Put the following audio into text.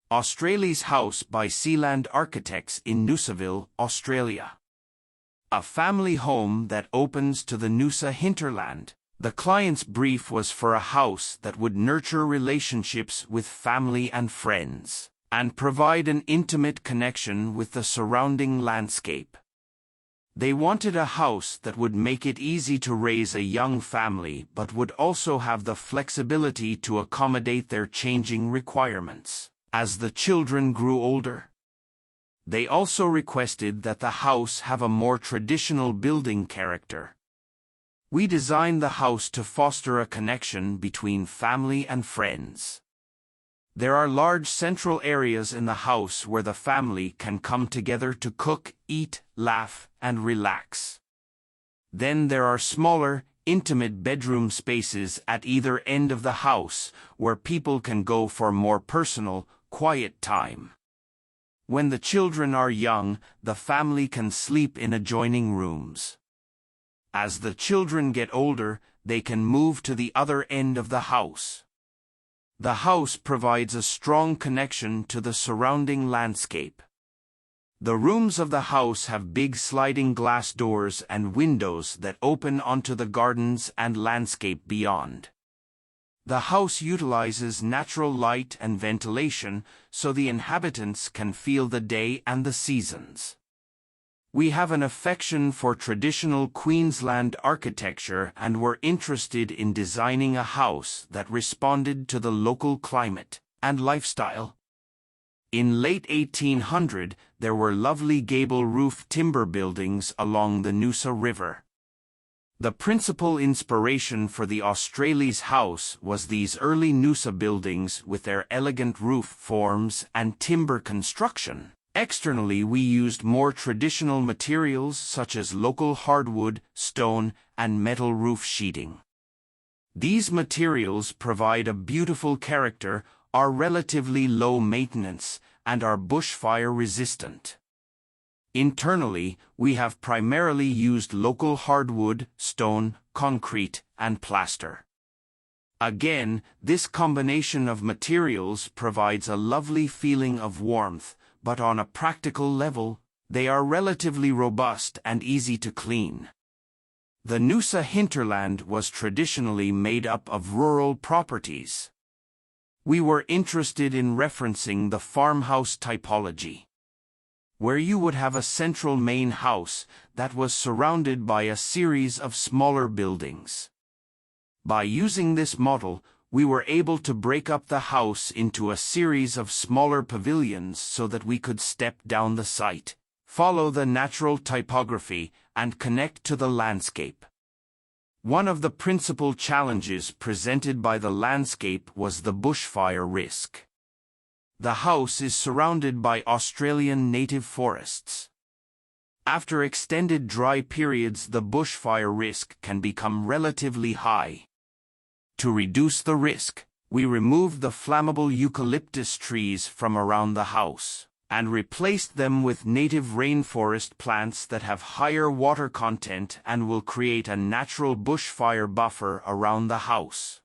Australis house by Sealand architects in Noosaville, Australia. A family home that opens to the Noosa hinterland. The client's brief was for a house that would nurture relationships with family and friends, and provide an intimate connection with the surrounding landscape. They wanted a house that would make it easy to raise a young family but would also have the flexibility to accommodate their changing requirements as the children grew older. They also requested that the house have a more traditional building character. We designed the house to foster a connection between family and friends. There are large central areas in the house where the family can come together to cook, eat, laugh, and relax. Then there are smaller, intimate bedroom spaces at either end of the house where people can go for more personal, quiet time. When the children are young, the family can sleep in adjoining rooms. As the children get older, they can move to the other end of the house. The house provides a strong connection to the surrounding landscape. The rooms of the house have big sliding glass doors and windows that open onto the gardens and landscape beyond. The house utilizes natural light and ventilation so the inhabitants can feel the day and the seasons. We have an affection for traditional Queensland architecture and were interested in designing a house that responded to the local climate and lifestyle. In late 1800, there were lovely gable roof timber buildings along the Noosa River. The principal inspiration for the Australis house was these early Noosa buildings with their elegant roof forms and timber construction. Externally, we used more traditional materials such as local hardwood, stone, and metal roof sheeting. These materials provide a beautiful character, are relatively low maintenance, and are bushfire resistant. Internally, we have primarily used local hardwood, stone, concrete, and plaster. Again, this combination of materials provides a lovely feeling of warmth, but on a practical level, they are relatively robust and easy to clean. The Noosa hinterland was traditionally made up of rural properties. We were interested in referencing the farmhouse typology, where you would have a central main house that was surrounded by a series of smaller buildings. By using this model, we were able to break up the house into a series of smaller pavilions so that we could step down the site, follow the natural typography, and connect to the landscape. One of the principal challenges presented by the landscape was the bushfire risk. The house is surrounded by Australian native forests. After extended dry periods, the bushfire risk can become relatively high. To reduce the risk, we removed the flammable eucalyptus trees from around the house and replaced them with native rainforest plants that have higher water content and will create a natural bushfire buffer around the house.